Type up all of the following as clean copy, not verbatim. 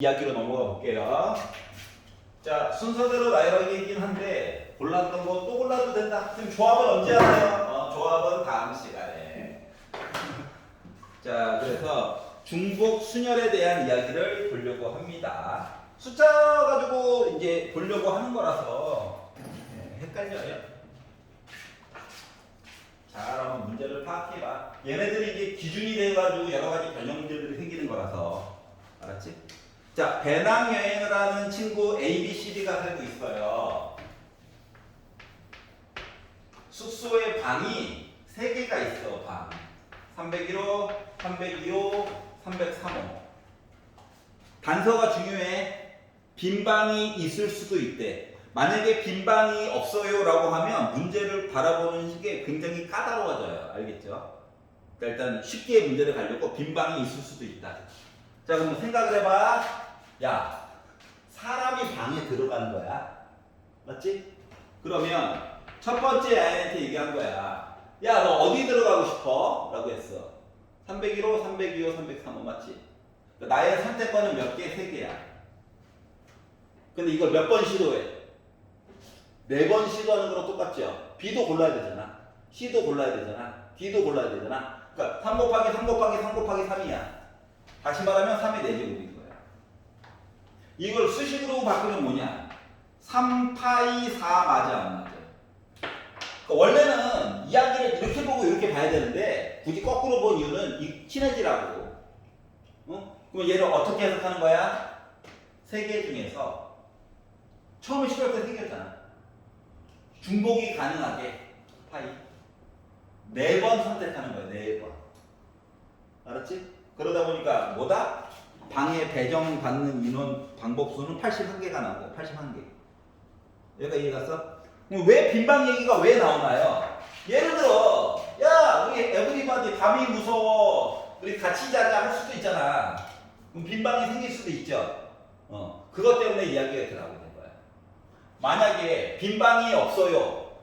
이야기로 넘어가 볼게요. 자, 순서대로 나열하기이긴 한데 골랐던 거 또 골라도 된다. 지금 조합은 언제 하나요? 조합은 다음 시간에. 자, 그래서 중복 순열에 대한 이야기를 보려고 합니다. 숫자 가지고 이제 보려고 하는 거라서 헷갈려요. 자, 그럼 문제를 파악해봐. 얘네들이 이제 기준이 돼가지고 여러 가지 변형 문제들이 생기는 거라서. 알았지? 자, 배낭여행을 하는 친구 A, B, C, D가 살고 있어요. 숙소에 방이 3개가 있어, 방. 301호, 302호, 303호. 단서가 중요해. 빈 방이 있을 수도 있대. 만약에 빈 방이 없어요 라고 하면 문제를 바라보는 게 굉장히 까다로워져요. 알겠죠? 그러니까 일단 쉽게 문제를 가려고 빈 방이 있을 수도 있다. 자, 그럼 생각을 해봐. 야, 사람이 방에 들어가는 거야. 맞지? 그러면 첫 번째 아이한테 얘기한 거야. 야, 너 어디 들어가고 싶어? 라고 했어. 301호, 302호, 303호 맞지? 나의 선택권은 몇 개? 3개야. 근데 이걸 몇 번 시도해? 4번 시도하는 거랑 똑같죠? B도 골라야 되잖아. C도 골라야 되잖아. D도 골라야 되잖아. 그러니까 3 곱하기 3 곱하기 3 곱하기 3이야. 다시 말하면 3의 4제곱인 거야. 이걸 수식으로 바꾸면 뭐냐? 3파이 4 맞아 안 맞아? 그러니까 원래는 이야기를 이렇게 보고 이렇게 봐야 되는데 굳이 거꾸로 본 이유는 이 친해지라고. 그럼 얘를 어떻게 해석하는 거야? 3개 중에서 처음에 시도할 때 생겼잖아. 중복이 가능하게 파이 4번 선택하는 거야. 4번. 알았지? 그러다 보니까 뭐다? 방에 배정받는 인원 방법수는 81개가 나오고 81개. 여기가 이해갔어? 왜 빈방 얘기가 왜 나오나요? 예를 들어 야 우리 에브리바디 밤이 무서워 우리 같이 자자 할 수도 있잖아. 그럼 빈방이 생길 수도 있죠. 그것 때문에 이야기가 이렇게 나오게 된 거야. 만약에 빈방이 없어요.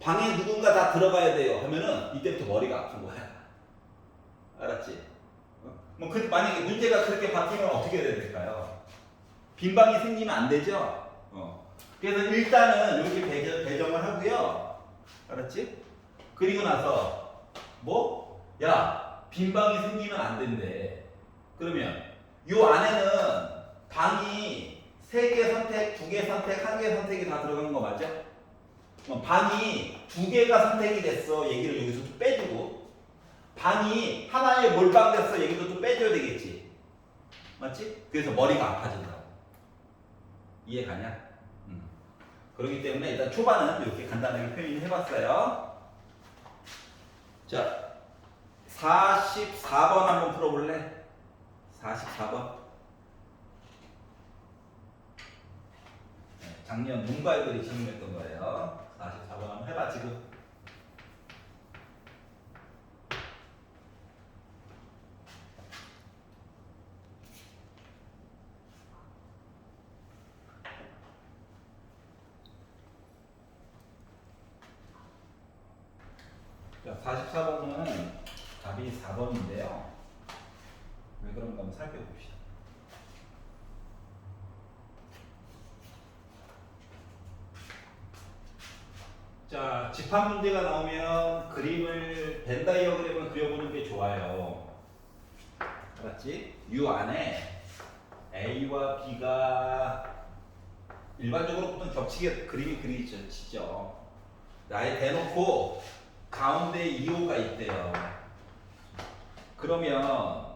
방에 누군가 다 들어가야 돼요 하면은 이때부터 머리가 아픈 거야. 알았지? 만약에 문제가 그렇게 바뀌면 어떻게 해야 될까요? 빈방이 생기면 안 되죠? 그래서 일단은 이렇게 배정을 하고요. 알았지? 그리고 나서, 야, 빈방이 생기면 안 된대. 그러면, 요 안에는 방이 3개 선택, 2개 선택, 1개 선택이 다 들어가는 거 맞죠? 방이 2개가 선택이 됐어. 얘기를 여기서 좀 빼주고. 방이 하나에 몰빵됐어. 얘기도 좀 빼줘야 되겠지. 맞지? 그래서 머리가 아파진다고. 이해 가냐? 그렇기 때문에 일단 초반은 이렇게 간단하게 표현을 해봤어요. 자, 44번 한번 풀어볼래? 44번. 작년 문과 애들이 질문했던 거예요. 44번 한번 해봐, 지금. 자, 44번은 답이 4번인데요. 왜 그런가 한번 살펴봅시다. 자, 집합 문제가 나오면 그림을 벤 다이어그램을 그려보는 게 좋아요. 알았지? 이 안에 A와 B가 일반적으로 보통 겹치게 그림이 그리지죠. 나에 대놓고 가운데 2호가 있대요. 그러면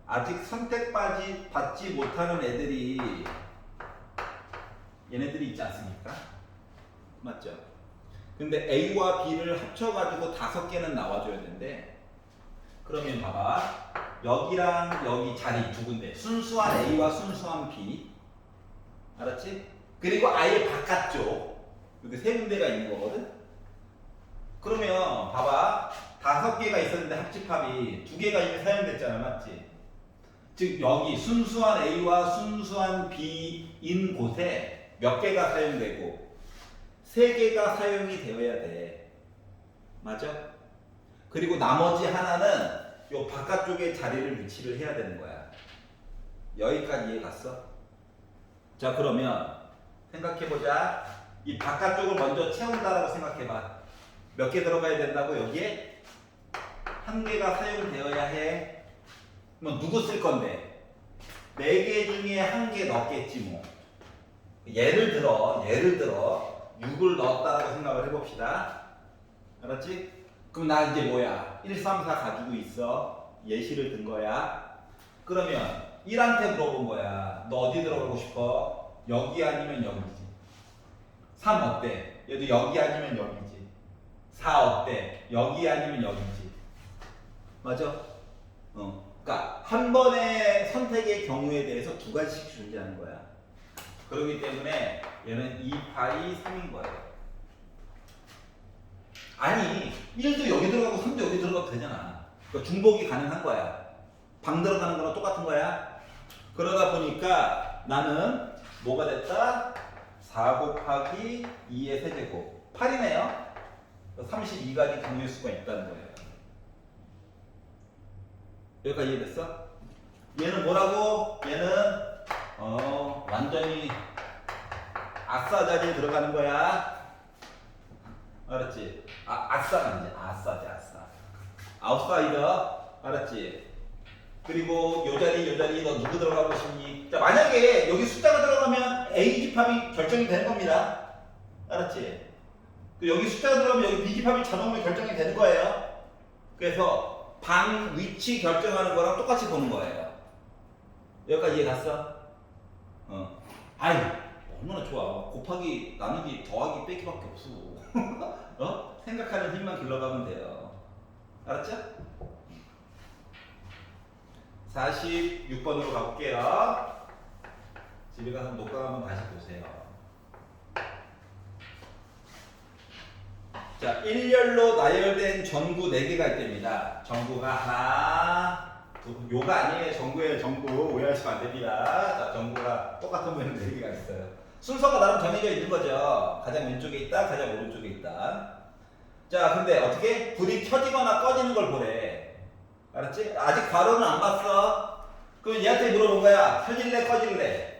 아직 선택받지 못하는 애들이 얘네들이 있지 않습니까? 맞죠? 근데 A와 B를 합쳐가지고 5개는 나와줘야 되는데 그러면 봐봐. 여기랑 여기 자리 두 군데 순수한 A와 순수한 B 알았지? 그리고 아예 바깥쪽 여기 3군데가 있는 거거든? 그러면 봐봐 5개가 있었는데 합집합이 2개가 이미 사용됐잖아. 맞지? 즉 여기 순수한 A와 순수한 B인 곳에 몇 개가 사용되고 3개가 사용이 되어야 돼. 맞아? 그리고 나머지 하나는 요 바깥쪽에 자리를 위치를 해야 되는 거야. 여기까지 이해 갔어? 자, 그러면 생각해보자. 이 바깥쪽을 먼저 채운다라고 생각해봐. 몇 개 들어가야 된다고? 여기에 한 개가 사용되어야 해. 그럼 누구 쓸 건데? 4개 중에 한 개 넣겠지 뭐. 예를 들어 6을 넣었다라고 생각을 해봅시다. 알았지? 그럼 나 이제 뭐야? 1, 3, 4 가지고 있어. 예시를 든 거야. 그러면 1한테 물어본 거야. 너 어디 들어가고 싶어? 여기 아니면 여기지. 3 어때? 얘도 여기 아니면 여기지. 4 어때? 여기 아니면 여기지. 맞아? 그러니까 한 번의 선택의 경우에 대해서 두 가지씩 존재하는 거야. 그렇기 때문에 얘는 2파이 3인 거예요. 아니 1도 여기 들어가고 3도 여기 들어가도 되잖아. 그러니까 중복이 가능한 거야. 방 들어가는 거랑 똑같은 거야. 그러다 보니까 나는 뭐가 됐다? 4 곱하기 2의 세제곱 8이네요. 32가지 경우의 수가 있다는 거예요. 여기까지 이해됐어? 얘는 뭐라고? 얘는 완전히 아싸 자리에 들어가는 거야. 알았지? 아싸가 아니지. 아싸지 아싸. 아웃사이더. 알았지? 그리고 요 자리 너 누구 들어가고 싶니? 자, 만약에 여기 숫자가 들어가면 A 집합이 결정이 되는 겁니다. 알았지? 여기 숫자가 들어가면 여기 B 집합이 자동으로 결정이 되는 거예요. 그래서 방 위치 결정하는 거랑 똑같이 보는 거예요. 여기까지 이해 갔어? 아이, 얼마나 좋아. 곱하기, 나누기, 더하기, 빼기밖에 없어. 생각하는 힘만 길러가면 돼요. 알았죠? 46번으로 가볼게요. 집에 가서 녹화 한번 다시 보세요. 자, 일렬로 나열된 전구 4개가 있답니다. 전구가 하나, 요가 아니에요. 전구예요. 전구. 오해하시면 안 됩니다. 자, 전구가 똑같은 모양 4개가 있어요. 순서가 나름 정해져 있는 거죠. 가장 왼쪽에 있다, 가장 오른쪽에 있다. 자, 근데 어떻게? 불이 켜지거나 꺼지는 걸 보래. 알았지? 아직 괄호는 안 봤어. 그럼 얘한테 물어본 거야. 켜질래, 꺼질래?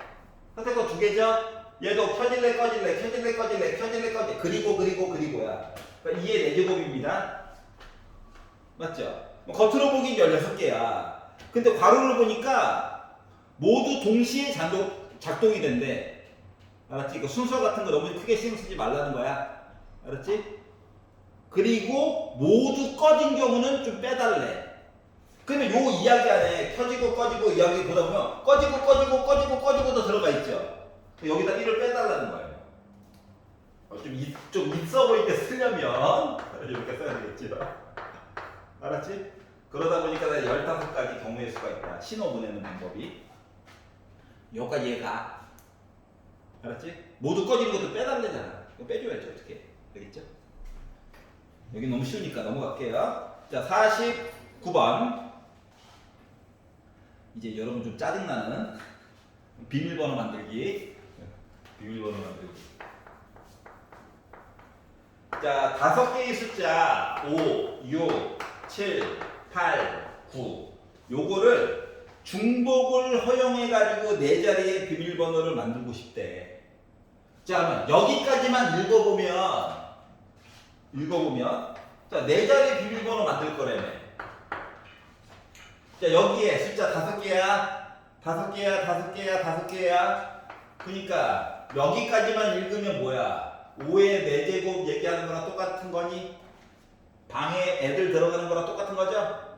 선택권 2개죠? 얘도 켜질래, 꺼질래, 켜질래, 꺼질래, 켜질래, 꺼질래. 그리고야. 그러니까 2의 4제곱입니다. 맞죠? 겉으로 보긴 16개야. 근데 괄호를 보니까 모두 동시에 작동이 된대. 알았지? 그 순서 같은 거 너무 크게 신경 쓰지 말라는 거야. 알았지? 그리고 모두 꺼진 경우는 좀 빼달래. 그러면 요 이야기 안에 켜지고 꺼지고 이야기 보다 보면 꺼지고도 들어가 있죠. 여기다 1을 빼달라는 거예요. 좀 있어 보이게 쓰려면 이렇게 써야 되겠죠. 알았지? 그러다 보니까 15가지 경우의 수가 있다. 신호 보내는 방법이. 여기까지 얘가. 알았지? 모두 꺼지는 것도 빼달래잖아. 이거 빼줘야죠. 어떻게? 알겠죠? 여기 너무 쉬우니까 넘어갈게요. 자, 49번. 이제 여러분 좀 짜증나는 비밀번호 만들기. 자, 5개의 숫자 5, 6, 7, 8, 9 요거를 중복을 허용해가지고 4자리의 비밀번호를 만들고 싶대. 자, 그러면 여기까지만 읽어보면 자, 4자리의 비밀번호 만들 거라며. 자, 여기에 숫자 5개야. 그러니까 여기까지만 읽으면 뭐야? 5의 4제곱 얘기하는 거랑 똑같은 거니? 방에 애들 들어가는 거랑 똑같은 거죠?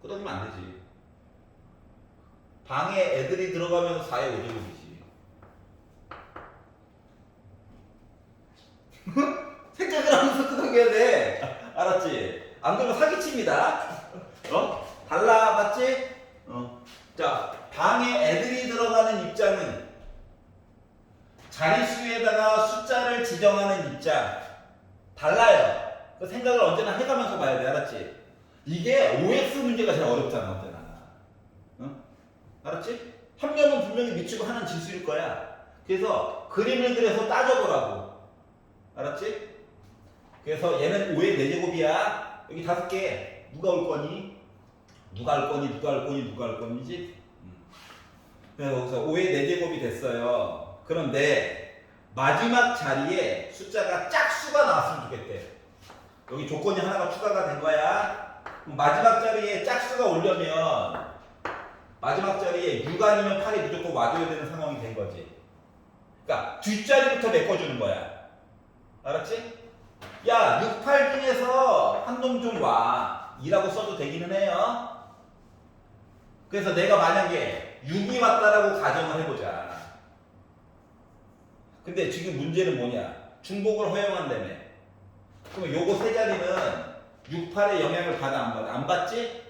그러면 안 되지. 방에 애들이 들어가면 4의 5제곱이지. 생각을 하면서 끄덕여야 돼. 알았지? 안 그러면 사기칩니다. 달라, 맞지? 자, 방에 애들이 들어가는 입장은 자릿수에다가 숫자를 지정하는 입장 달라요. 그 생각을 언제나 해가면서 봐야 돼. 알았지? 이게 OX 문제가 제일 어렵잖아. 언제나. 알았지? 합력은 분명히 미치고 하나는 질수일 거야. 그래서 그림을 그려서 따져보라고. 알았지? 그래서 얘는 5의 4제곱이야. 여기 5개. 누가 올 거니? 누가 할 거니지? 그래서 5의 4제곱이 됐어요. 그런데 마지막 자리에 숫자가 짝수가 나왔으면 좋겠대. 여기 조건이 하나가 추가가 된 거야. 마지막 자리에 짝수가 오려면 마지막 자리에 6 아니면 8이 무조건 와줘야 되는 상황이 된 거지. 그러니까 뒷자리부터 메꿔주는 거야. 알았지? 야, 6, 8 중에서 한 놈 좀 와. 2라고 써도 되기는 해요. 그래서 내가 만약에 6이 왔다라고 가정을 해보자. 근데 지금 문제는 뭐냐? 중복을 허용한다며. 그럼 요거 세 자리는 6, 8의 영향을 받아 안 받아? 안 받지?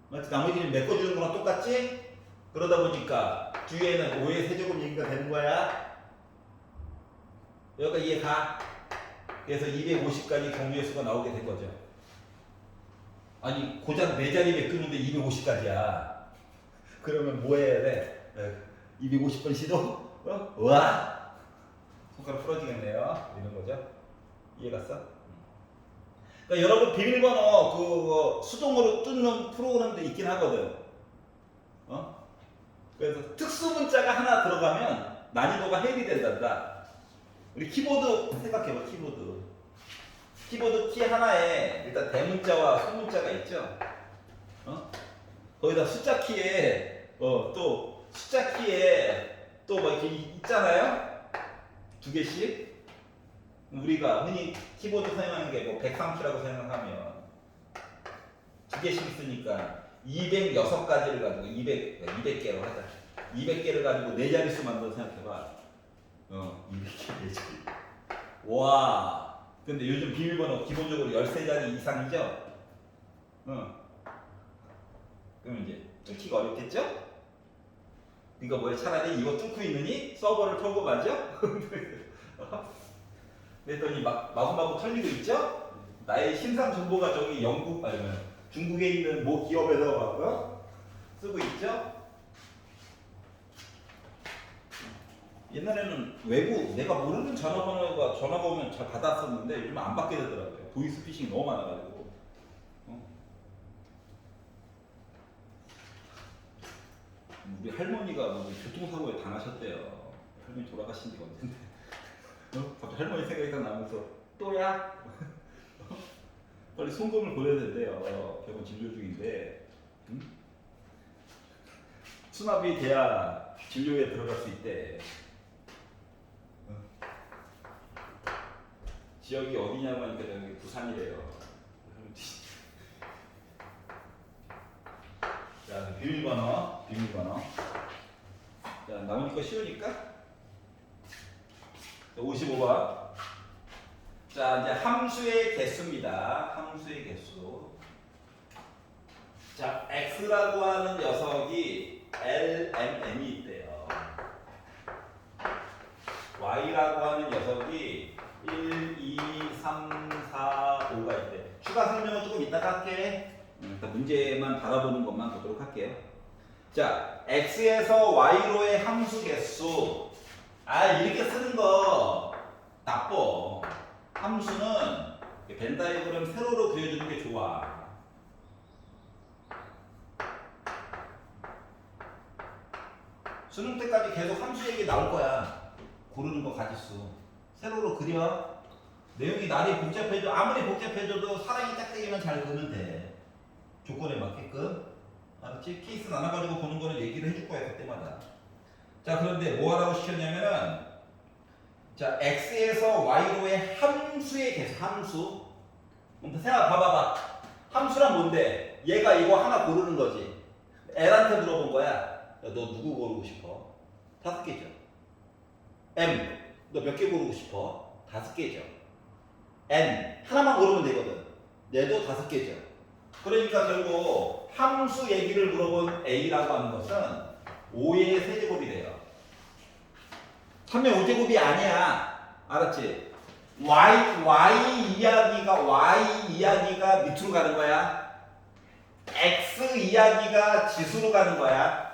맞지? 나머지는 메꿔주는 거랑 똑같지? 그러다 보니까 뒤에는 5의 세제곱 얘기가 되는 거야. 여기가 이해가? 그래서 250까지 경우의 수가 나오게 된 거죠. 아니 고작 4자리 메꾸는데 250까지야. 그러면 뭐 해야 돼? 250번 시도? 와! 손가락 부러지겠네요. 이런 거죠. 이해갔어? 그러니까 여러분 비밀번호 수동으로 뚫는 프로그램도 있긴 하거든. 그래서 특수 문자가 하나 들어가면 난이도가 해결이 된단다. 우리 키보드 생각해봐. 키보드 키 하나에 일단 대문자와 소문자가 있죠. 거기다 숫자 키에 또 숫자 키에 또 막 이렇게 있잖아요. 2개씩. 우리가 흔히 키보드 사용하는 게 뭐 103키라고 생각하면 2개씩 있으니까 206가지를 가지고 200개로 하자. 200개를 가지고 4자릿수 만들어 생각해봐. 200개 4자리. 와. 근데 요즘 비밀번호 기본적으로 13자리 이상이죠? 그럼 이제 뚫기가 어렵겠죠? 이거 뭐야? 차라리 이거 뚫고 있느니 서버를 털고 가죠? 그랬더니 마구마구 털리고 있죠? 나의 신상 정보가 저기 영국 아니 중국에 있는 모 기업에서 막 쓰고 있죠? 옛날에는 외부 내가 모르는 전화번호가 전화가 오면 잘 받았었는데 요즘 안 받게 되더라고요. 보이스피싱이 너무 많아가지고. 우리 할머니가 뭐 교통사고에 당하셨대요. 할머니 돌아가신 지가 언젠데. 갑자기 할머니 생각이 딱 나면서 또야? 빨리 송금을 보내야 된대요. 병원 진료 중인데. 수납이 돼야 진료에 들어갈 수 있대. 지역이 어디냐고 하니까 저기 부산이래요. 자, 비밀번호. 자, 나머지 거 쉬우니까. 55번. 자, 이제 함수의 개수입니다. 함수의 개수. 자, x라고 하는 녀석이 LMN이 있대요. y라고 하는 녀석이 1, 2, 3, 4, 5가 있대. 추가 설명은 조금 이따가 할게. 일단 문제만 바라보는 것만 보도록 할게요. 자, x에서 y로의 함수 개수. 이렇게 쓰는 거 나빠. 함수는 벤 다이어그램 세로로 그려주는 게 좋아. 수능 때까지 계속 함수 얘기 나올 거야. 고르는 거 가지수. 세로로 그려. 내용이 날이 복잡해져. 아무리 복잡해져도 사랑이 짝대기만 잘 그으면 돼. 조건에 맞게끔. 알았지? 케이스 나눠가지고 보는 거는 얘기를 해줄 거야, 그때마다. 자, 그런데 뭐 하라고 시켰냐면은, 자, x에서 y로의 함수의 개수, 함수. 생각 봐봐봐. 함수란 뭔데? 얘가 이거 하나 고르는 거지. L한테 물어본 거야. 야, 너 누구 고르고 싶어? 5개죠. M, 너 몇 개 고르고 싶어? 5개죠. N, 하나만 고르면 되거든. 얘도 5개죠. 그러니까 결국 함수 얘기를 물어본 A라고 하는 것은 5의 세제곱이 돼요. 3의 5제곱이 아니야. 알았지? Y 이야기가 밑으로 가는 거야. X 이야기가 지수로 가는 거야.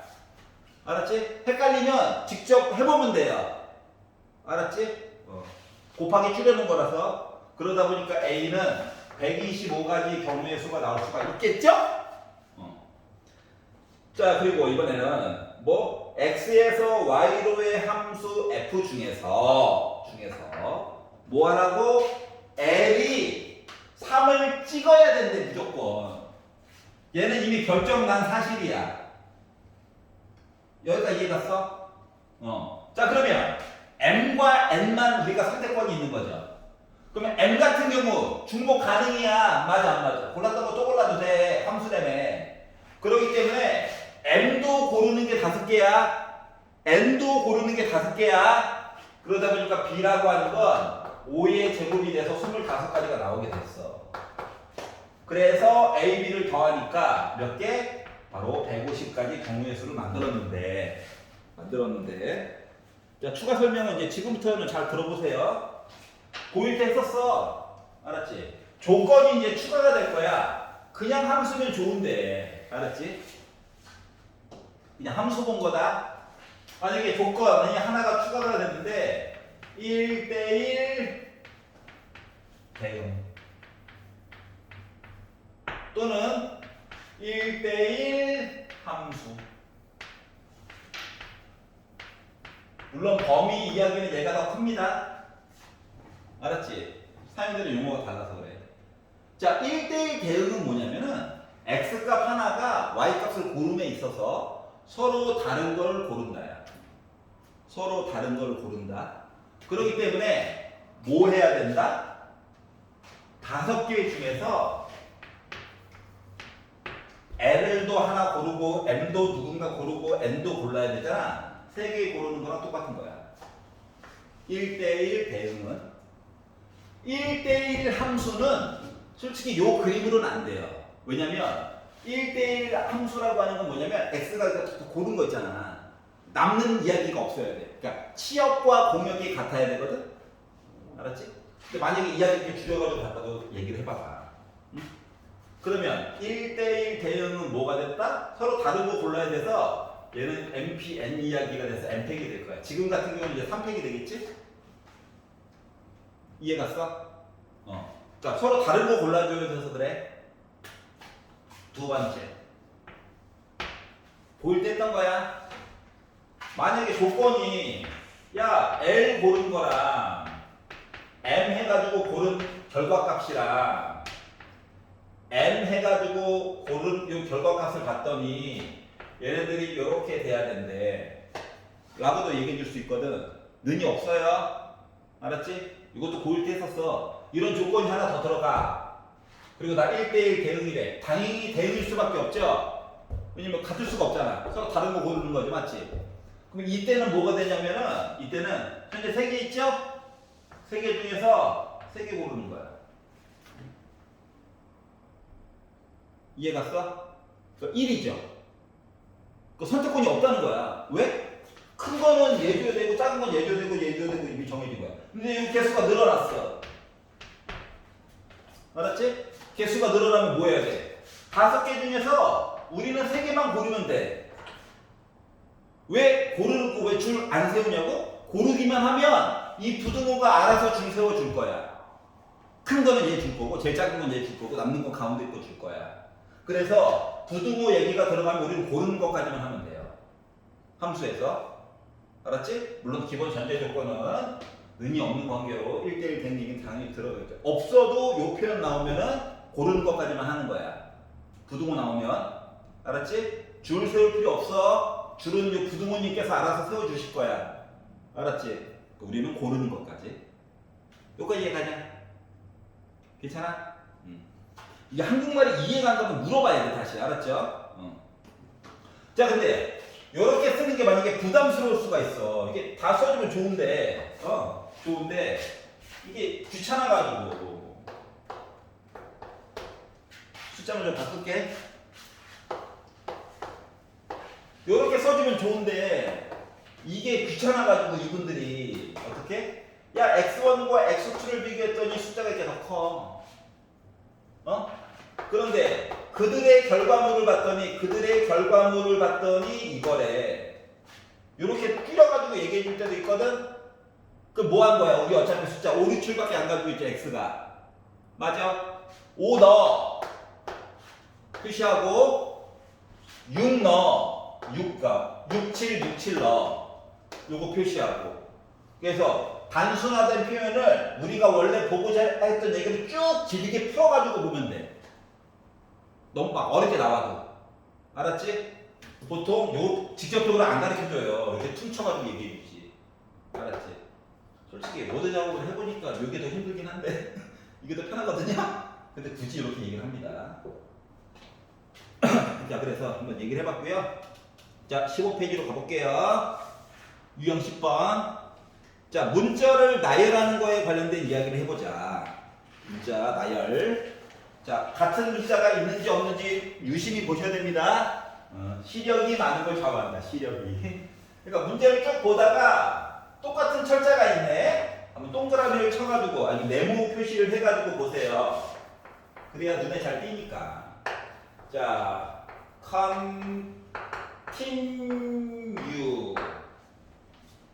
알았지? 헷갈리면 직접 해보면 돼요. 알았지? 곱하기 줄여놓은 거라서. 그러다 보니까 A는 125가지 경우의 수가 나올 수가 있겠죠? 자, 그리고 이번에는 뭐 x에서 y로의 함수 f 중에서 뭐 하라고? L이 3을 찍어야 된대 무조건. 얘는 이미 결정난 사실이야. 여기까지 이해갔어? 자 그러면 m과 n만 우리가 선택권이 있는 거죠. 그러면 m 같은 경우 중복 가능이야. 맞아 안 맞아? 골랐던 거 또 골라도 돼. 함수라며. 그렇기 때문에 m도 고르는 게 5개야. n도 고르는 게 5개야. 그러다 보니까 b라고 하는 건 5의 제곱이 돼서 25가지가 나오게 됐어. 그래서 a, b를 더하니까 몇 개? 바로 150가지 경우의 수를 만들었는데 자 추가 설명은 이제 지금부터는 잘 들어보세요. 고1 때 했었어. 알았지? 조건이 이제 추가가 될 거야. 그냥 함수면 좋은데 알았지? 그냥 함수 본 거다. 만약에 조건이 하나가 추가가 됐는데 1대1 대응 또는 1대1 함수. 물론 범위 이야기는 얘가 더 큽니다. 알았지? 사용되는 용어가 달라서 그래. 자, 1대1 대응은 뭐냐면은 x값 하나가 y값을 고름에 있어서 서로 다른 걸 고른다야. 서로 다른 걸 고른다. 그렇기 때문에 뭐 해야 된다? 5개 중에서 L도 하나 고르고 M도 누군가 고르고 N도 골라야 되잖아. 3개 고르는 거랑 똑같은 거야. 1대1 대응은 1대1 함수는 솔직히 요 그림으로는 안 돼요. 왜냐면 1대1 함수라고 하는 건 뭐냐면 X가 고른 거 있잖아. 남는 이야기가 없어야 돼. 그러니까 치역과 공역이 같아야 되거든. 알았지? 근데 만약에 이야기 이렇게 줄여가지고 갖다도 얘기를 해봐봐. 응? 그러면 1대1 대응은 뭐가 됐다? 서로 다른 거 골라야 돼서 얘는 MPN 이야기가 돼서 N팩이 될 거야. 지금 같은 경우는 이제 3팩이 되겠지? 이해갔어? 그러니까 서로 다른 거 골라줘야 돼서 그래. 두 번째. 보일 때 했던 거야. 만약에 조건이 야 L 고른 거랑 M 해가지고 고른 결과값이랑 M 해가지고 고른 요 결과값을 봤더니 얘네들이 이렇게 돼야 된대 라고도 얘기해 줄 수 있거든. 는이 없어요. 알았지? 이것도 고1 때 했었어. 이런 조건이 하나 더 들어가. 그리고 나 1대1 대응이래. 당연히 대응일 수밖에 없죠. 왜냐면 같을 수가 없잖아. 서로 다른 거 고르는 거지, 맞지? 그럼 이때는 뭐가 되냐면은 이때는 현재 3개 있죠? 3개 중에서 3개 고르는 거야. 이해갔어? 1이죠. 그 선택권이 없다는 거야. 왜? 큰 거는 얘 줘야 되고 작은 건 얘 줘야 되고 얘 줘야 되고 이미 정해진 거야. 근데 이 개수가 늘어났어. 알았지? 개수가 늘어나면 뭐 해야 돼? 5개 중에서 우리는 3개만 고르면 돼. 왜 고르고 왜 줄 안 세우냐고? 고르기만 하면 이 부등호가 알아서 줄 세워줄 거야. 큰 거는 얘 줄 거고 제일 작은 건 얘 줄 거고 남는 건 가운데 거 줄 거야. 그래서 부등호 얘기가 들어가면 우리는 고르는 것까지만 하면 돼요. 함수에서. 알았지? 물론 기본 전제 조건은 는이 없는 관계로 1대1 된 얘기는 당연히 들어가겠죠. 없어도 요 표현 나오면은 고르는 것까지만 하는 거야. 부등호 나오면. 알았지? 줄 세울 필요 없어. 줄은 요 부등호님께서 알아서 세워주실 거야. 알았지? 우리는 고르는 것까지. 여기까지 이해가냐? 괜찮아? 이게 한국말이 이해가 안 가면 물어봐야 돼, 다시. 알았죠? 자, 근데 이렇게 쓰는 게 만약에 부담스러울 수가 있어. 이게 다 써주면 좋은데, 좋은데 이게 귀찮아가지고 숫자만 좀 바꿀게. 이렇게 써주면 좋은데 이게 귀찮아가지고 이분들이 어떻게? 야 x1과 x2를 비교했더니 숫자가 이렇게 더 커. 그런데 그들의 결과물을 봤더니 이거래. 이렇게 줄여가지고 얘기해 줄 때도 있거든. 그럼 뭐 한 거야? 우리 어차피 숫자 5, 6줄밖에 안 가지고 있죠, x가. 맞아? 5 넣어. 표시하고 6 넣어. 6값. 6767 넣어. 요거 표시하고. 그래서 단순화된 표현을 우리가 원래 보고자 했던 얘기를 쭉 길게 풀어가지고 보면 돼. 너무 막 어렵게 나와도. 알았지? 보통 요 직접적으로 안 가르쳐줘요. 이렇게 퉁쳐가지고 얘기해주지. 알았지? 솔직히 모든 작업을 해보니까 이게 더 힘들긴 한데 이게 더 편하거든요? 근데 굳이 이렇게 얘기를 합니다. 자, 그래서 한번 얘기를 해봤고요. 자, 15페이지로 가볼게요. 유형 10번. 자, 문자를 나열하는 거에 관련된 이야기를 해보자. 문자 나열. 자, 같은 문자가 있는지 없는지 유심히 보셔야 됩니다. 시력이 많은 걸 좌우한다. 시력이. 그러니까 문제를 쭉 보다가 똑같은 철자가 있네. 한번 동그라미를 쳐가지고 아니 네모 표시를 해가지고 보세요. 그래야 눈에 잘 띄니까. 자, continue.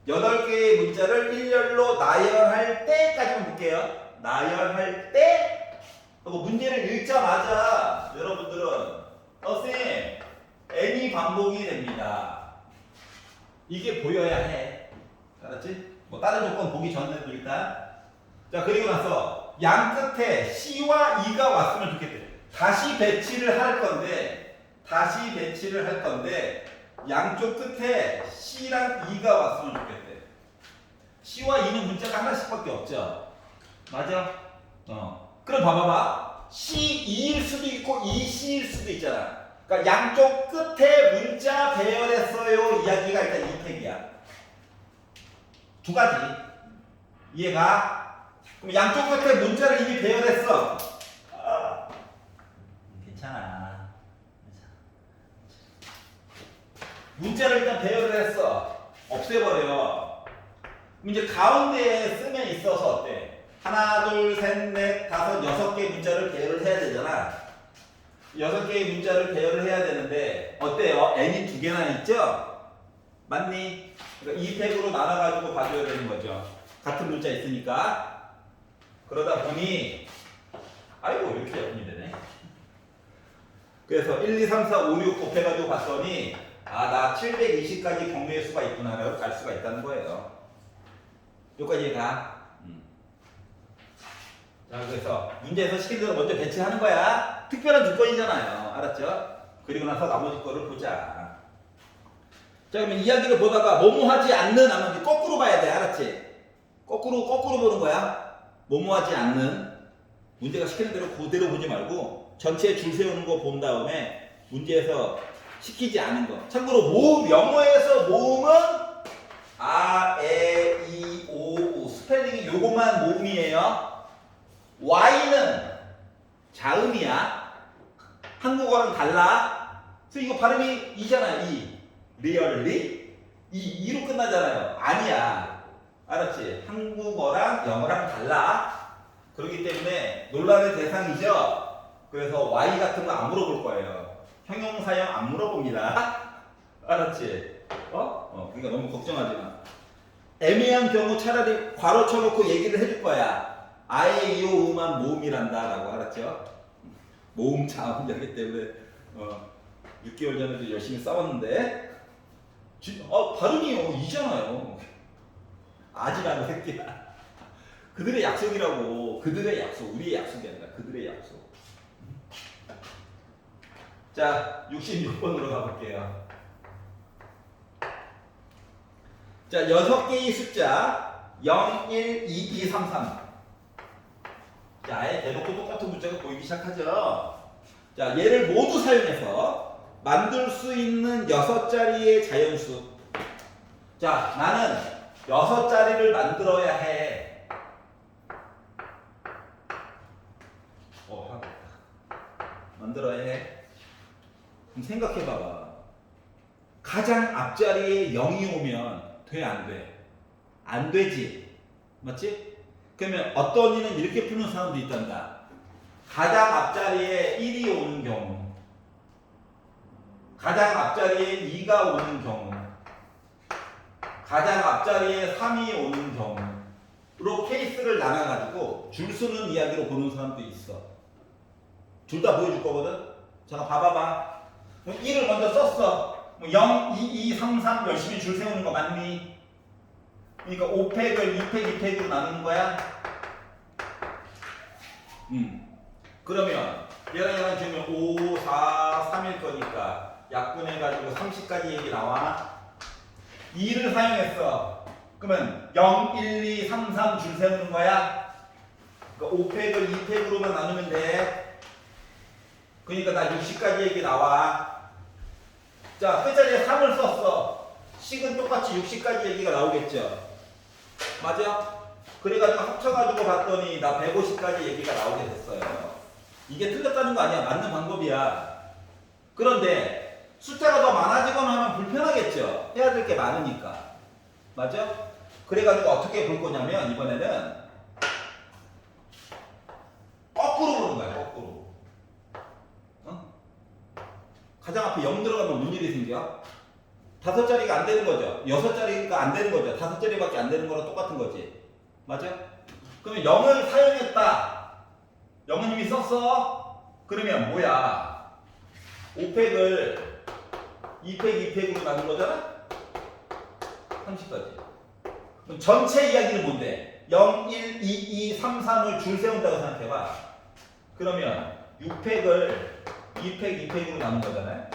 8개의 문자를 일렬로 나열할 때까지만 볼게요. 나열할 때 하고 문제를 읽자마자 여러분들은 선생님 n이 반복이 됩니다. 이게 보여야 해. 알았지? 뭐 다른 조건 보기 전에도 일단. 자, 그리고 나서 양 끝에 C와 E가 왔으면 좋겠대. 다시 배치를 할 건데 양쪽 끝에 C랑 E가 왔으면 좋겠대. C와 E는 문자가 하나씩밖에 없죠. 맞아? 그럼 봐봐봐. C, E일 수도 있고 E, C일 수도 있잖아. 그러니까 양쪽 끝에 문자 배열했어요. 이야기가 일단 이 팩이야. 두 가지. 이해가? 그럼 양쪽 끝에 문자를 이미 배열했어. 괜찮아. 문자를 일단 배열을 했어. 없애버려. 이제 가운데에 쓰면 있어서 어때? 하나, 둘, 셋, 넷, 다섯, 6개 문자를 배열을 해야 되잖아. 6개의 문자를 배열을 해야 되는데 어때요? n이 2개나 있죠? 맞니? 그러니까 2팩으로 나눠가지고 봐줘야 되는 거죠. 같은 문자 있으니까. 그러다 보니 아이고 이렇게 연이 되네. 그래서 1, 2, 3, 4, 5, 6 곱해가지고 봤더니 아, 나 720까지 경우의 수가 있구나라고 갈 수가 있다는 거예요. 여기까지 가. 자, 그래서 문제에서 시킨 대로 먼저 배치하는 거야. 특별한 조건이잖아요. 알았죠? 그리고 나서 나머지 거를 보자. 자, 그러면 이야기를 보다가 뭐뭐하지 않는 하면 거꾸로 봐야 돼. 알았지? 거꾸로 보는 거야. 뭐뭐하지 않는. 문제가 시키는 대로 그대로 보지 말고 전체에 줄 세우는 거 본 다음에 문제에서 시키지 않은 거. 참고로 모음, 영어에서 모음은 아, 에, 이, 오, 우. 스펠링이 요것만 모음이에요. Y는 자음이야. 한국어랑 달라. 그래서 이거 발음이 이잖아요. 이. 리얼리. 이로 끝나잖아요. 아니야. 알았지? 한국어랑 영어랑 달라. 그렇기 때문에 논란의 대상이죠. 그래서 Y 같은 거 안 물어볼 거예요. 형용사형 안 물어봅니다. 알았지? 그러니까 너무 걱정하지 마. 애매한 경우 차라리 괄호 쳐놓고 얘기를 해줄 거야. 아예 이오우만 모음이란다 라고. 알았죠? 모음 자음이기 때문에 6개월 전에도 열심히 싸웠는데 발음이 이잖아요. 아지라는 새끼야. 그들의 약속이라고. 그들의 약속. 우리의 약속이 아니라 그들의 약속. 자, 66번으로 가볼게요. 자, 6개의 숫자 0, 1, 2, 2, 3, 3. 자, 아예 대놓고 똑같은 문자가 보이기 시작하죠. 자, 얘를 모두 사용해서 만들 수 있는 6자리의 자연수. 자, 나는 6자리를 만들어야 해. 만들어야 해. 그럼 생각해봐봐. 가장 앞자리에 0이 오면 돼, 안 돼? 안 되지. 맞지? 그러면 어떤 이는 이렇게 푸는 사람도 있단다. 가장 앞자리에 1이 오는 경우, 가장 앞자리에 2가 오는 경우, 가장 앞자리에 3이 오는 경우로 케이스를 나눠가지고 줄 서는 이야기로 보는 사람도 있어. 둘 다 보여줄 거거든? 잠깐 봐봐봐. 1을 먼저 썼어. 0, 2, 2, 3, 3 열심히 줄 세우는 거 맞니? 그러니까 5팩을 2팩, 2팩으로 나누는 거야. 그러면 얘랑 주면 5, 4, 3일 거니까 약분해가지고 30까지 얘기 나와. 2를 사용했어. 그러면 0, 1, 2, 3, 3 줄 세우는 거야. 그러니까 5팩을 2팩으로만 나누면 돼. 그러니까 나 60까지 얘기 나와. 자, 끝자리에 3을 썼어. 식은 똑같이 60까지 얘기가 나오겠죠. 맞아? 그래가지고 합쳐가지고 봤더니 나 150까지 얘기가 나오게 됐어요. 이게 틀렸다는 거 아니야. 맞는 방법이야. 그런데 숫자가 더 많아지거나 하면 불편하겠죠. 해야 될 게 많으니까. 맞아? 그래가지고 어떻게 볼 거냐면 이번에는 거꾸로 보는 거야. 거꾸로. 어? 가장 앞에 0 들어가면 무슨 일이 생겨? 5자리가 안 되는 거죠. 6자리가 안 되는 거죠. 5자리밖에 안 되는 거랑 똑같은 거지. 맞아? 그러면 0을 사용했다. 0은 이미 썼어. 그러면 뭐야? 5팩을 2팩, 2팩으로 나눈 거잖아? 30까지. 그럼 전체 이야기는 뭔데? 0, 1, 2, 2, 3, 3을 줄 세운다고 생각해봐. 그러면 6팩을 2팩, 2팩으로 나눈 거잖아요?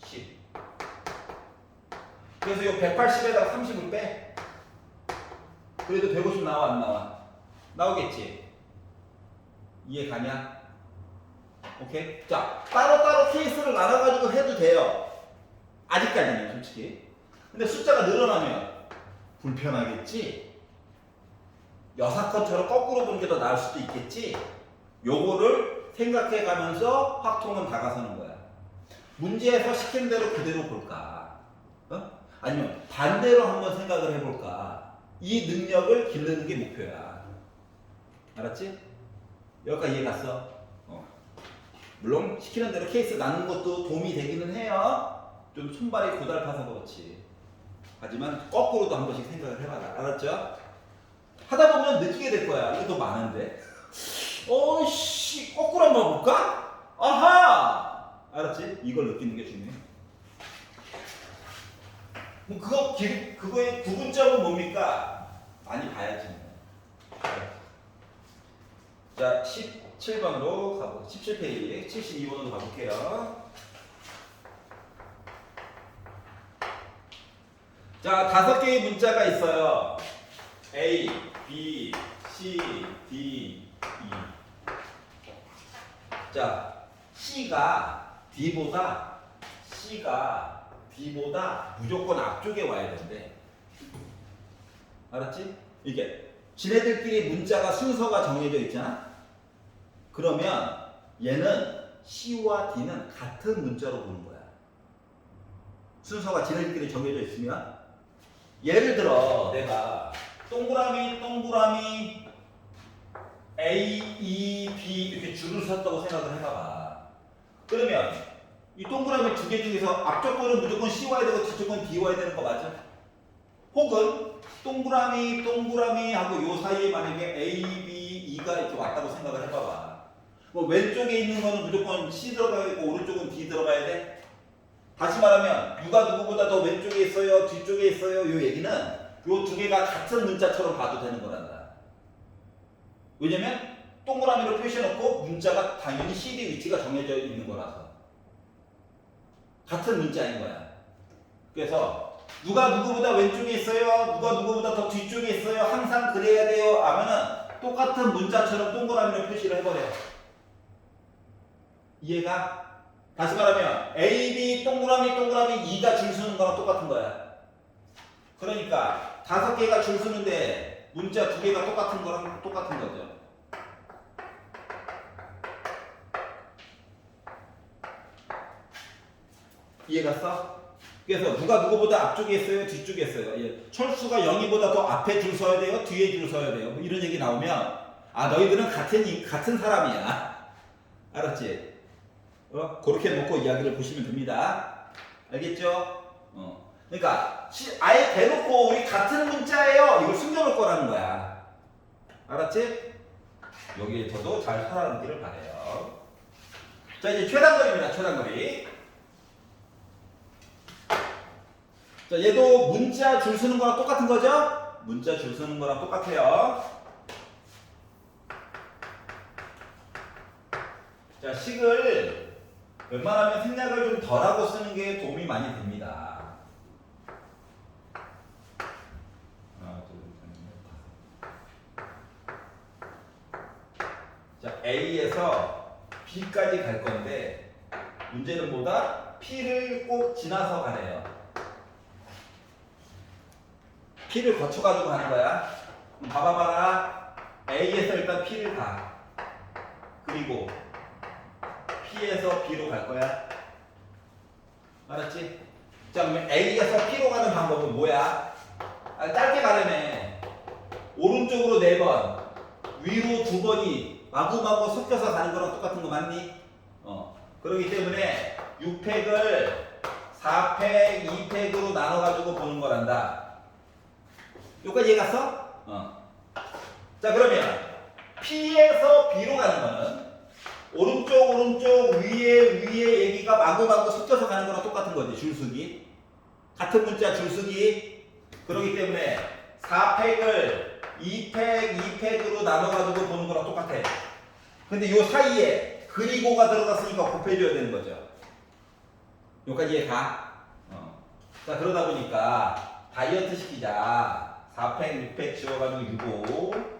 2, 10. 그래서 이 180에다가 30을 빼. 그래도 150 나와, 안 나와? 나오겠지? 이해 가냐? 오케이? 자, 따로따로 케이스를 나눠가지고 해도 돼요. 아직까지는 솔직히. 근데 숫자가 늘어나면 불편하겠지? 여사건처럼 거꾸로 보는 게 더 나을 수도 있겠지? 요거를 생각해 가면서 확통은 다가서는 거야. 문제에서 시킨 대로 그대로 볼까? 어? 아니면 반대로 한번 생각을 해볼까? 이 능력을 기르는 게 목표야. 알았지? 여기까지 이해 갔어? 물론 시키는 대로 케이스 나누는 것도 도움이 되기는 해요. 좀 손발이 고달파서 그렇지. 하지만 거꾸로도 한 번씩 생각을 해봐라. 알았죠? 하다 보면 느끼게 될 거야. 이게 더 많은데. 어이씨, 거꾸로 한번 볼까? 아하! 알았지? 이걸 느끼는 게 중요해. 그럼 그거의 구분점은 뭡니까? 많이 봐야지. 자, 17번으로 가보. 17페이지, 72번으로 가볼게요. 자, 5개의 문자가 있어요. A, B, C, D, E. 자, C가 D보다 무조건 앞쪽에 와야 된대. 알았지? 이게 지네들끼리 문자가 순서가 정해져 있잖아? 그러면 얘는 C와 D는 같은 문자로 보는 거야. 순서가 지네들끼리 정해져 있으면 예를 들어 내가 동그라미 A, E, B 이렇게 줄을 섰다고 생각을 해봐봐. 그러면 이 동그라미 2개 중에서 앞쪽 거는 무조건 C 와야 되고 뒤쪽 건 D 와야 되는 거 맞아? 혹은 동그라미 하고 요 사이에 만약에 A, B, E가 이렇게 왔다고 생각을 해봐봐. 뭐 왼쪽에 있는 거는 무조건 C 들어가야 되고 오른쪽은 D 들어가야 돼? 다시 말하면 누가 누구보다 더 왼쪽에 있어요, 뒤쪽에 있어요. 요 얘기는 요 2개가 같은 문자처럼 봐도 되는 거란다. 왜냐면 동그라미로 표시해놓고 문자가 당연히 CD 위치가 정해져 있는 거라서 같은 문자인 거야. 그래서 누가 누구보다 왼쪽에 있어요, 누가 누구보다 더 뒤쪽에 있어요, 항상 그래야 돼요 하면은 똑같은 문자처럼 동그라미로 표시를 해버려. 이해가? 다시 말하면 A, B, 동그라미, 2가 줄 서는 거랑 똑같은 거야. 그러니까 5개가 줄 서는데 문자 2개가 똑같은 거랑 똑같은 거죠. 이해갔어? 그래서 누가 누구보다 앞쪽에 있어요, 뒤쪽에 있어요. 예. 철수가 0이보다 더 앞에 줄 서야 돼요, 뒤에 줄 서야 돼요. 뭐 이런 얘기 나오면 아 너희들은 같은 사람이야. 알았지? 그렇게 놓고 이야기를 보시면 됩니다. 알겠죠? 그러니까 아예 대놓고 우리 같은 문자예요. 이걸 숨겨놓을 거라는 거야. 알았지? 여기에서도 잘 살아남기를 바래요. 자, 이제 최단거리입니다. 최단거리. 자, 얘도 문자 줄 서는 거랑 똑같은 거죠? 문자 줄 서는 거랑 똑같아요. 자, 식을 웬만하면 생략을 좀 덜하고 쓰는 게 도움이 많이 됩니다. 하나, 둘, 셋, 넷, 다섯. 자, A에서 B까지 갈 건데 문제는 뭐다? P를 꼭 지나서 가래요. P를 거쳐가지고 가는 거야. 봐봐봐라. A에서 일단 P를 가. 그리고 P에서 B로 갈 거야. 알았지? 자, 그러면 A에서 P로 가는 방법은 뭐야? 짧게 가려면 오른쪽으로 4번, 위로 2번이 마구마구 섞여서 가는 거랑 똑같은 거 맞니? 그렇기 때문에 6팩을 4팩, 2팩으로 나눠가지고 보는 거란다. 여기까지 이해갔어? 자, 그러면 P에서 B로 가는 거는 오른쪽 위에 얘기가 마구마구 섞여서 가는 거랑 똑같은 거지. 줄서기 같은 문자 줄서기. 그렇기 때문에 4팩을 2팩으로 나눠가지고 보는 거랑 똑같아. 근데 요 사이에 그리고가 들어갔으니까 곱해줘야 되는 거죠. 여기까지 이해가? 자, 그러다 보니까 다이어트 시키자. 4팩 6팩 지워가지고 6고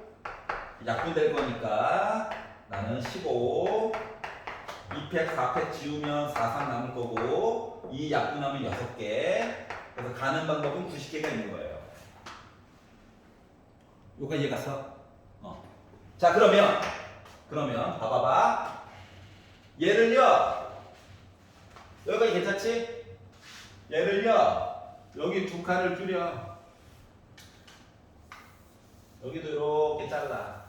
약분될 거니까 나는 15, 2팩, 4팩 지우면 4, 3 남을 거고 이 약분하면 6개. 그래서 가는 방법은 90개가 있는 거예요. 여기까지 이해갔어? 자, 그러면 봐봐봐. 얘를요, 여기까지 괜찮지? 얘를요, 여기 두 칸을 줄여. 여기도 이렇게 잘라.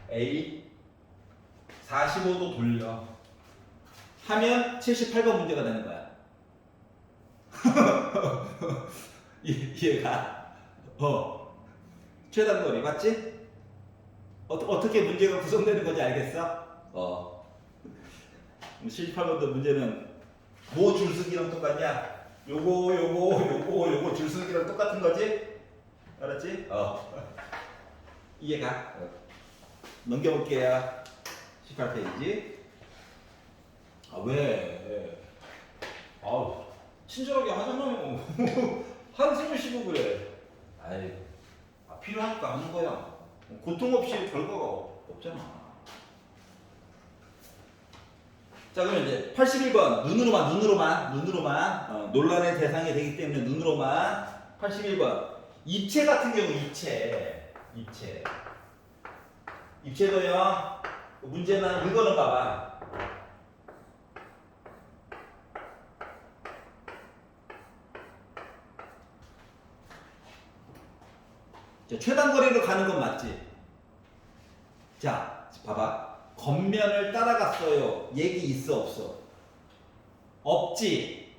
A 45도 돌려 하면 78번 문제가 되는 거야. 이해가? 최단거리 맞지? 어떻게 문제가 구성되는 건지 알겠어? 78번도 문제는 뭐 줄서기랑 똑같냐? 요거 줄서기랑 똑같은 거지? 알았지? 이해가? 넘겨볼게요. 18페이지. 왜? 친절하게 하잖아요. 한숨을 쉬고 그래. 필요하니까 하는 거야. 고통 없이 결과가 없잖아. 자, 그러면 이제 81번 눈으로만 논란의 대상이 되기 때문에 눈으로만. 81번 입체 같은 경우 입체도요. 문제는 이거는 봐봐. 자, 최단거리로 가는 건 맞지? 자, 봐봐. 겉면을 따라갔어요. 얘기 있어 없어? 없지.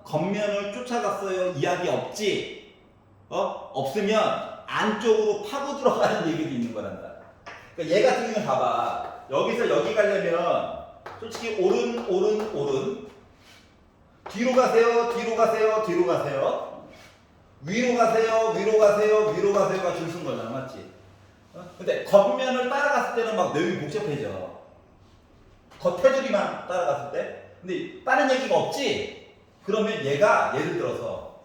겉면을 쫓아갔어요. 이야기 없지. 없으면 안쪽으로 파고 들어가는 얘기도 있는 거란다. 그러니까 얘 같은 경우는 봐봐. 여기서 여기 가려면 솔직히 오른 뒤로 가세요. 위로 가세요가 줄 쓴 거잖아. 맞지? 근데 겉면을 따라갔을 때는 막 내용이 복잡해져. 겉테두리만 따라갔을 때. 근데 다른 얘기가 없지? 그러면 얘가 예를 들어서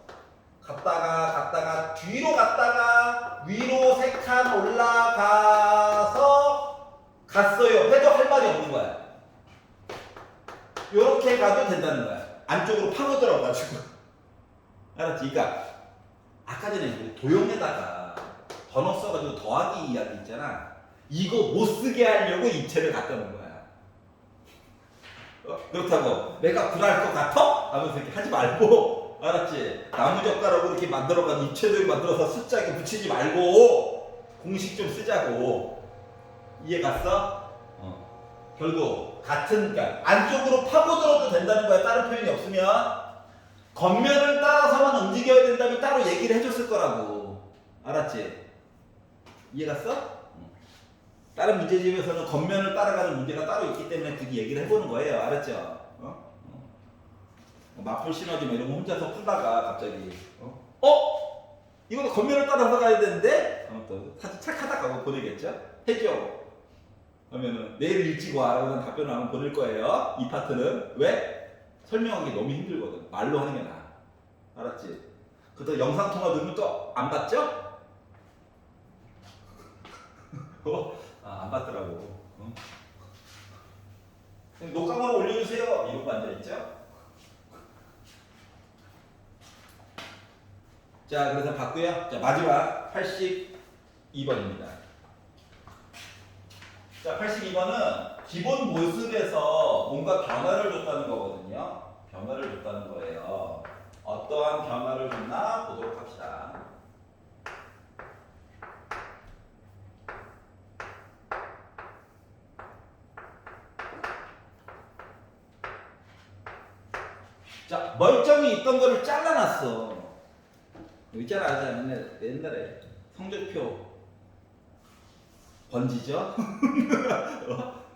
갔다가 뒤로 갔다가 위로 3칸 올라가서 갔어요 해도 할 말이 없는 거야. 요렇게 가도 된다는 거야. 안쪽으로 파고들어가지고. 알았지? 그러니까 아까 전에 도형에다가 번호 써가지고 더하기 이야기 있잖아. 이거 못 쓰게 하려고 입체를 갖다 놓은 거야. 그렇다고 내가 불알 것 같아? 하면서 이렇게 하지 말고, 알았지? 나무젓가락으로 이렇게 만들어가지고 입체를 만들어서 숫자에 붙이지 말고 공식 좀 쓰자고. 이해 갔어? 결국 같은, 그러니까 안쪽으로 파고들어도 된다는 거야. 다른 표현이 없으면. 겉면을 따라서만 움직여야 된다면 따로 얘기를 해줬을 거라고. 알았지? 이해 갔어? 다른 문제집에서는 겉면을 따라가는 문제가 따로 있기 때문에 굳이 얘기를 해보는 거예요. 알았죠? 마플 시너지 뭐 이런 거 혼자서 풀다가 갑자기 이거 겉면을 따라서 가야 되는데 또 사실 착하다고 보내겠죠? 해줘. 그러면은 내일 일찍 와라고 답변을 한번 보낼 거예요. 이 파트는 왜? 설명하기 너무 힘들거든. 말로 하는 게 나아. 알았지? 그래서 영상 통화 누르면 또 안 받죠? 안 받더라고. 녹화본을 올려주세요. 이러고 앉아있죠? 자, 그래서 봤고요. 자, 마지막 82번입니다. 자, 82번은 기본 모습에서 뭔가 변화를 줬다는 거거든요. 변화를 줬다는 거예요. 어떠한 변화를 줬나 보도록 합시다. 자, 멀쩡히 있던 거를 잘라놨어. 있잖아, 옛날에 성적표 번지죠?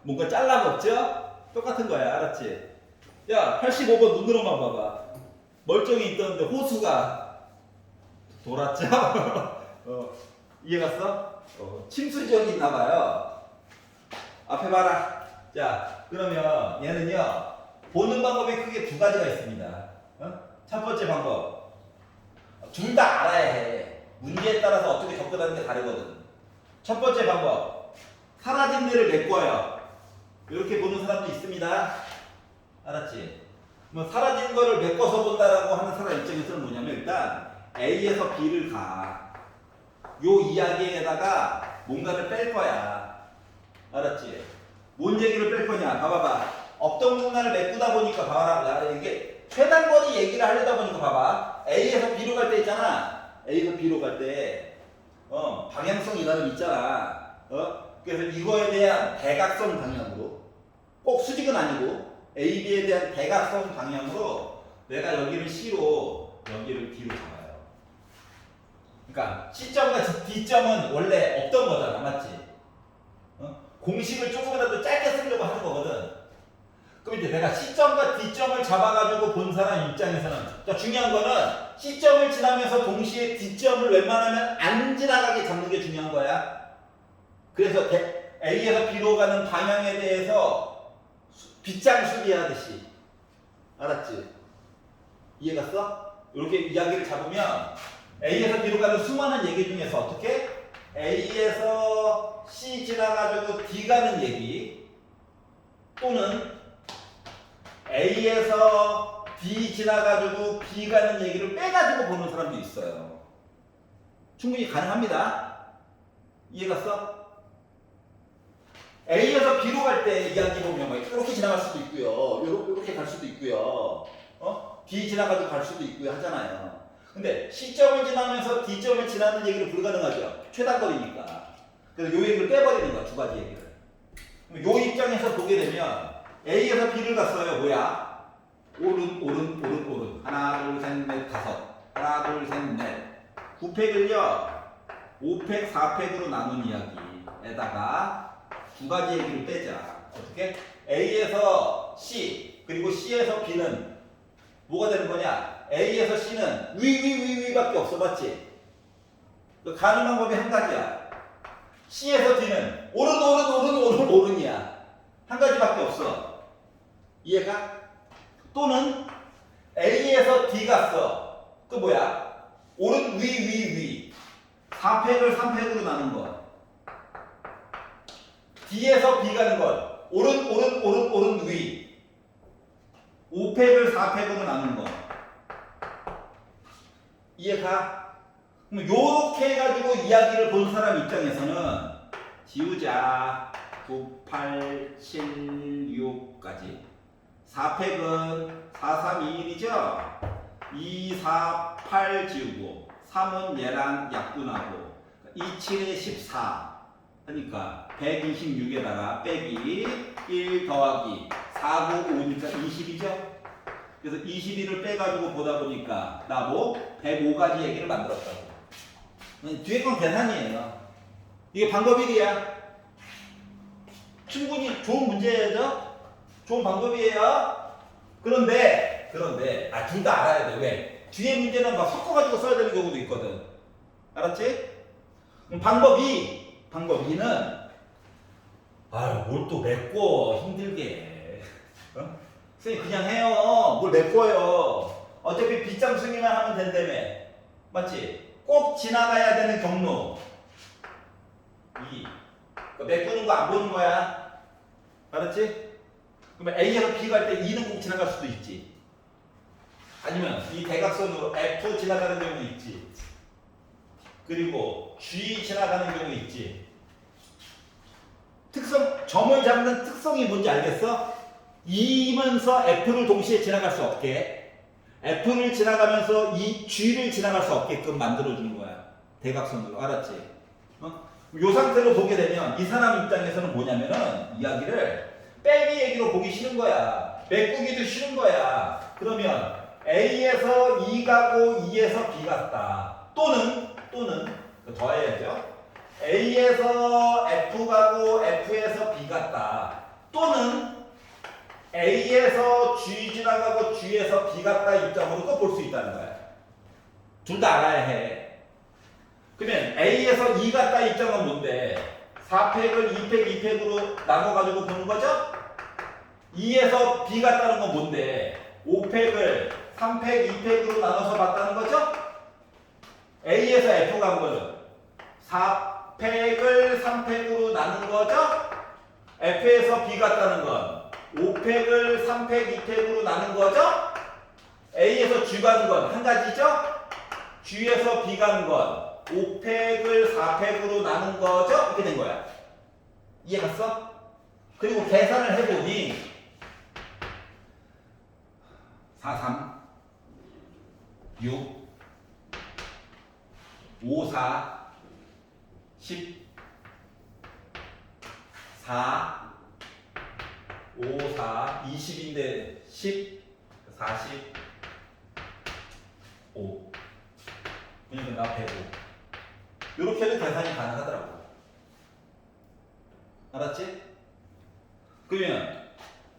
뭔가 잘라먹죠? 똑같은 거야, 알았지? 야, 85번 눈으로만 봐봐. 멀쩡히 있던데 호수가 돌았죠? 이해갔어? 침수지역이 있나봐요. 앞에 봐라. 자, 그러면 얘는요, 보는 방법이 크게 두 가지가 있습니다. 첫 번째 방법. 둘 다 알아야 해. 문제에 따라서 어떻게 접근하는 게 다르거든. 첫 번째 방법. 사라진 데를 메꿔요. 이렇게 보는 사람도 있습니다. 알았지? 뭐 사라진 거를 메꿔서 본다라고 하는 사람 입장에서는 뭐냐면 일단 A에서 B를 가. 요 이야기에다가 뭔가를 뺄 거야. 알았지? 뭔 얘기를 뺄 거냐? 봐봐봐. 없던 공간을 메꾸다 보니까 봐라. 이게 최단거리 얘기를 하려다 보니까 봐봐. A에서 B로 갈 때 있잖아. A에서 B로 갈 때 방향성이라는 게 있잖아. 그래서 이거에 대한 대각선 방향으로 꼭 수직은 아니고 A, B에 대한 대각선 방향으로 내가 여기를 C로 여기를 D로 잡아요. 그러니까 C점과 D점은 원래 없던 거잖아. 맞지? 공식을 조금이라도 짧게 쓰려고 하는 거거든. 그럼 이제 내가 C점과 D점을 잡아가지고 본 사람 입장에서는 중요한 거는 C점을 지나면서 동시에 D점을 웬만하면 안 지나가게 잡는 게 중요한 거야. 그래서 A에서 B로 가는 방향에 대해서 빗장 수리하듯이. 알았지? 이해갔어? 이렇게 이야기를 잡으면 A에서 B로 가는 수많은 얘기 중에서 어떻게? A에서 C 지나가지고 D 가는 얘기 또는 A에서 D 지나가지고 B 가는 얘기를 빼가지고 보는 사람도 있어요. 충분히 가능합니다. 이해갔어? A에서 B로 갈 때 이야기 보면 이렇게 지나갈 수도 있고요. 이렇게 갈 수도 있고요. D 지나가지고 갈 수도 있고요. 하잖아요. 근데 C점을 지나면서 D점을 지나는 얘기는 불가능하죠. 최단거리니까. 그래서 요 얘기를 빼버리는 거야. 두 가지 얘기를. 요 입장에서 보게 되면 A에서 B를 갔어요. 뭐야? 오른. 하나, 둘, 셋, 넷, 다섯. 하나, 둘, 셋, 넷. 9팩을요. 5팩, 4팩으로 나눈 이야기에다가 두 가지 얘기를 빼자. 어떻게? A에서 C 그리고 C에서 B는 뭐가 되는 거냐? A에서 C는 위밖에 없어. 맞지? 가는 방법이 한 가지야. C에서 D는 오른이야. 한 가지밖에 없어. 이해가? 또는 A에서 D 갔어. 그 뭐야? 오른 위. 4팩을 3팩으로 나눈 것. D에서 B 가는 것. 오른 위. 5팩을 4팩으로 나눈 것. 이해가? 그럼 요렇게 해가지고 이야기를 본 사람 입장에서는 지우자. 9, 8, 7, 6까지 4팩은 4, 3, 2, 1이죠? 2, 4, 8 지우고 3은 얘랑 약분하고 2, 7에 14 하니까 126에다가 빼기 1 더하기 4, 9, 5니까 20이죠? 그래서 21을 빼가지고 보다 보니까 나 뭐 105가지 얘기를 만들었다고. 뒤에 건 계산이에요. 이게 방법 1이야. 충분히 좋은 문제죠? 좋은 방법이에요. 그런데 둘 다 알아야 돼. 왜? 뒤에 문제는 막 섞어가지고 써야 되는 경우도 있거든. 알았지? 방법 2는 뭘 또 메꿔 힘들게. 어? 선생님 그냥 해요. 뭘 메꿔요. 어차피 빗장 수기만 하면 된다며. 맞지? 꼭 지나가야 되는 경로 2. 메꾸는 거 안 보는 거야. 알았지? 그러면 A에서 B 갈 때 2는 꼭 지나갈 수도 있지. 아니면 이 대각선으로 F 지나가는 경우 있지. 그리고 G 지나가는 경우 있지. 점을 잡는 특성이 뭔지 알겠어? 2면서 F를 동시에 지나갈 수 없게, F를 지나가면서 이 G를 지나갈 수 없게끔 만들어주는 거야. 대각선으로. 알았지? 이 상태로 보게 되면 이 사람 입장에서는 뭐냐면은 이야기를 빼기 얘기로 보기 싫은 거야. 메꾸기도 싫은 거야. 그러면 A에서 E 가고 E에서 B 갔다. 또는 더해야죠. A에서 F 가고 F에서 B 갔다. 또는 A에서 G 지나가고 G에서 B 갔다 입장으로도 볼 수 있다는 거야. 둘 다 알아야 해. 그러면 A에서 E 갔다 입장은 뭔데? 4팩을 2팩, 2팩으로 나눠가지고 보는 거죠? E에서 B 갔다는 건 뭔데? 5팩을 3팩, 2팩으로 나눠서 봤다는 거죠? A에서 F 간 거는 4팩을 3팩으로 나눈 거죠? F에서 B 갔다는 건 5팩을 3팩, 2팩으로 나눈 거죠? A에서 G 가는 건 한 가지죠? G에서 B 가는 건 5팩을 4팩으로 나눈 거죠? 이렇게 된 거야. 이해 갔어? 그리고 계산을 해보니 4, 3, 6, 5, 4, 10, 4, 5, 4, 20인데 10, 40, 5. 그러니까 나 105. 이렇게 해도 계산이 가능하더라고. 알았지? 그러면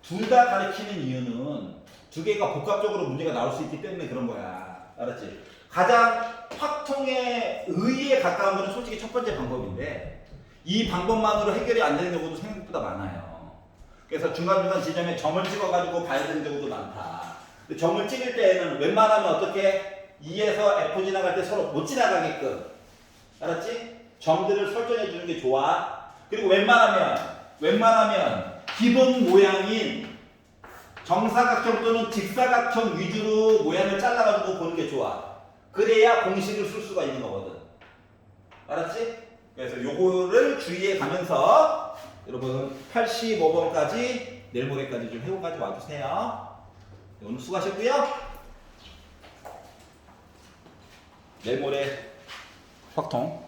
둘 다 가리키는 이유는 두 개가 복합적으로 문제가 나올 수 있기 때문에 그런 거야. 알았지? 가장 확통에 의의에 가까운 거는 솔직히 첫 번째 방법인데 이 방법만으로 해결이 안 되는 경우도 생각보다 많아요. 그래서 중간중간 지점에 점을 찍어가지고 봐야 되는 경우도 많다. 근데 점을 찍을 때에는 웬만하면 어떻게 2에서 F 지나갈 때 서로 못 지나가게끔, 알았지? 점들을 설정해 주는 게 좋아. 그리고 웬만하면 기본 모양인 정사각형 또는 직사각형 위주로 모양을 잘라가지고 보는 게 좋아. 그래야 공식을 쓸 수가 있는 거거든. 알았지? 그래서 요거를 주의해 가면서 여러분 85번까지 내일 모레까지 좀 해고까지 와주세요. 오늘 수고하셨고요. 내일 모레 확통